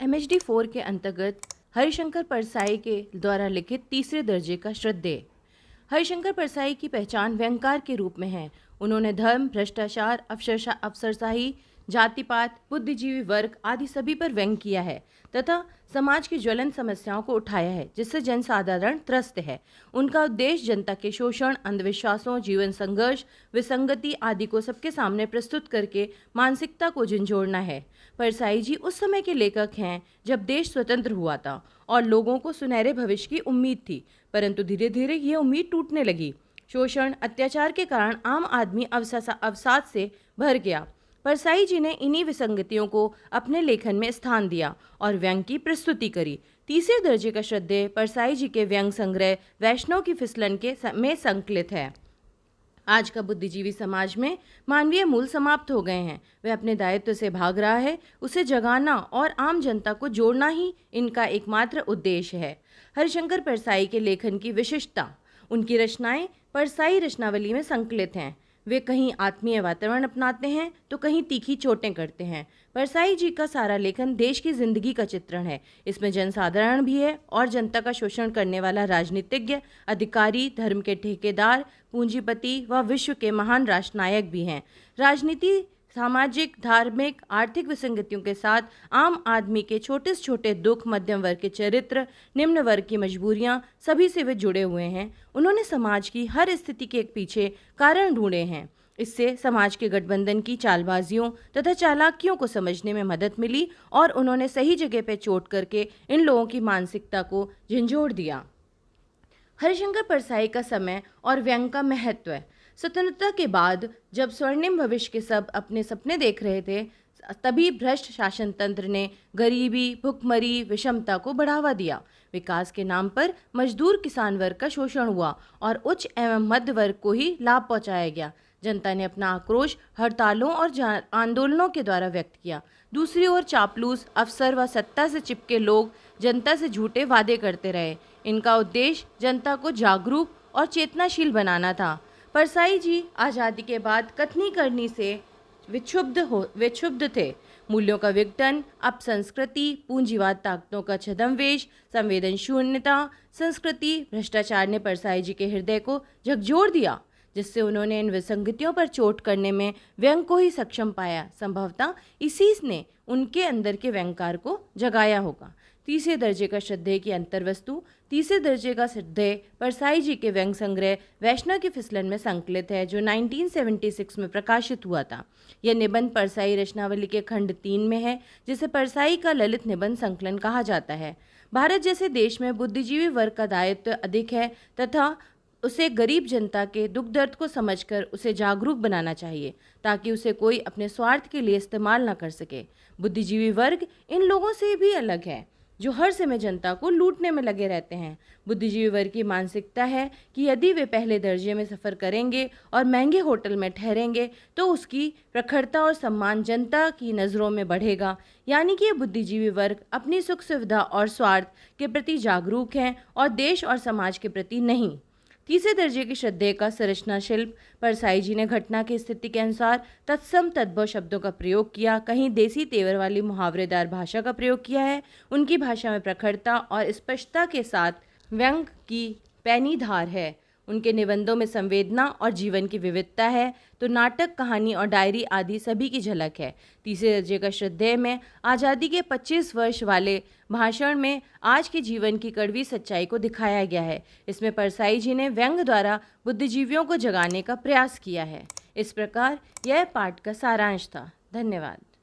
MHD4 के अंतर्गत हरिशंकर परसाई के द्वारा लिखित तीसरे दर्जे का श्रद्धेय। हरिशंकर परसाई की पहचान व्यंगकार के रूप में है। उन्होंने धर्म, भ्रष्टाचार, अफसरशाही, जातिपात, बुद्धिजीवी वर्ग आदि सभी पर व्यंग किया है तथा समाज की ज्वलंत समस्याओं को उठाया है जिससे जनसाधारण त्रस्त है। उनका उद्देश्य जनता के शोषण, अंधविश्वासों, जीवन संघर्ष, विसंगति आदि को सबके सामने प्रस्तुत करके मानसिकता को झंझोड़ना है। परसाई जी उस समय के लेखक हैं जब देश स्वतंत्र हुआ था और लोगों को सुनहरे भविष्य की उम्मीद थी, परंतु धीरे धीरे ये उम्मीद टूटने लगी। शोषण, अत्याचार के कारण आम आदमी अवसाद से भर गया। परसाई जी ने इन्हीं विसंगतियों को अपने लेखन में स्थान दिया और व्यंग की प्रस्तुति करी। तीसरे दर्जे का श्रद्धेय परसाई जी के व्यंग संग्रह वैष्णव की फिसलन में संकलित है। आज का बुद्धिजीवी समाज में मानवीय मूल समाप्त हो गए हैं। वह अपने दायित्व से भाग रहा है। उसे जगाना और आम जनता को जोड़ना ही इनका एकमात्र उद्देश्य है। हरिशंकर परसाई के लेखन की विशिष्टता, उनकी रचनाएं परसाई रचनावली में संकलित हैं। वे कहीं आत्मीय वातावरण अपनाते हैं तो कहीं तीखी चोटें करते हैं। परसाई जी का सारा लेखन देश की जिंदगी का चित्रण है। इसमें जनसाधारण भी है और जनता का शोषण करने वाला राजनीतिज्ञ, अधिकारी, धर्म के ठेकेदार, पूंजीपति व विश्व के महान राष्ट्रनायक भी हैं। राजनीति, सामाजिक, धार्मिक, आर्थिक विसंगतियों के साथ आम आदमी के छोटे से छोटे दुख, मध्यम वर्ग के चरित्र, निम्न वर्ग की मजबूरियां, सभी से वे जुड़े हुए हैं। उन्होंने समाज की हर स्थिति के पीछे कारण ढूंढे हैं। इससे समाज के गठबंधन की चालबाजियों तथा चालाकियों को समझने में मदद मिली और उन्होंने सही जगह पर चोट करके इन लोगों की मानसिकता को झंझोड़ दिया। हरिशंकर परसाई का समय और व्यंग का महत्व। स्वतंत्रता के बाद जब स्वर्णिम भविष्य के सब अपने सपने देख रहे थे, तभी भ्रष्ट शासन तंत्र ने गरीबी, भुखमरी, विषमता को बढ़ावा दिया। विकास के नाम पर मजदूर किसान वर्ग का शोषण हुआ और उच्च एवं मध्य वर्ग को ही लाभ पहुंचाया गया। जनता ने अपना आक्रोश हड़तालों और आंदोलनों के द्वारा व्यक्त किया। दूसरी ओर चापलूस अफसर व सत्ता से चिपके लोग जनता से झूठे वादे करते रहे। इनका उद्देश्य जनता को जागरूक और चेतनाशील बनाना था। परसाई जी आज़ादी के बाद कथनी करनी से विक्षुब्ध थे। मूल्यों का विघटन, अपसंस्कृति, पूंजीवाद ताकतों का छद्मवेश, संवेदन शून्यता, संस्कृति, भ्रष्टाचार ने परसाई जी के हृदय को झकझोर दिया, जिससे उन्होंने इन विसंगतियों पर चोट करने में व्यंग को ही सक्षम पाया। संभवतः इसी ने उनके अंदर के व्यंगकार को जगाया होगा। तीसरे दर्जे का श्रद्धेय की अंतर्वस्तु। तीसरे दर्जे का श्रद्धेय परसाई जी के व्यंग संग्रह वैष्णव की फिसलन में संकलित है, जो 1976 में प्रकाशित हुआ था। यह निबंध परसाई रचनावली के खंड 3 में है, जिसे परसाई का ललित निबंध संकलन कहा जाता है। भारत जैसे देश में बुद्धिजीवी वर्ग का दायित्व अधिक है तथा उसे गरीब जनता के दुख दर्द को समझकर उसे जागरूक बनाना चाहिए, ताकि उसे कोई अपने स्वार्थ के लिए इस्तेमाल न कर सके। बुद्धिजीवी वर्ग इन लोगों से भी अलग है जो हर समय जनता को लूटने में लगे रहते हैं। बुद्धिजीवी वर्ग की मानसिकता है कि यदि वे पहले दर्जे में सफ़र करेंगे और महंगे होटल में ठहरेंगे तो उसकी प्रखरता और सम्मान जनता की नज़रों में बढ़ेगा। यानी कि ये बुद्धिजीवी वर्ग अपनी सुख सुविधा और स्वार्थ के प्रति जागरूक हैं और देश और समाज के प्रति नहीं। तीसरे दर्जे की श्रद्धेय का संरचना शिल्प। परसाई जी ने घटना की स्थिति के अनुसार तत्सम तद्भव शब्दों का प्रयोग किया, कहीं देसी तेवर वाली मुहावरेदार भाषा का प्रयोग किया है। उनकी भाषा में प्रखरता और स्पष्टता के साथ व्यंग की पैनी धार है। उनके निबंधों में संवेदना और जीवन की विविधता है, तो नाटक, कहानी और डायरी आदि सभी की झलक है। तीसरे दर्जे का श्रद्धेय में आज़ादी के 25 वर्ष वाले भाषण में आज के जीवन की कड़वी सच्चाई को दिखाया गया है। इसमें परसाई जी ने व्यंग द्वारा बुद्धिजीवियों को जगाने का प्रयास किया है। इस प्रकार यह पाठ का सारांश था। धन्यवाद।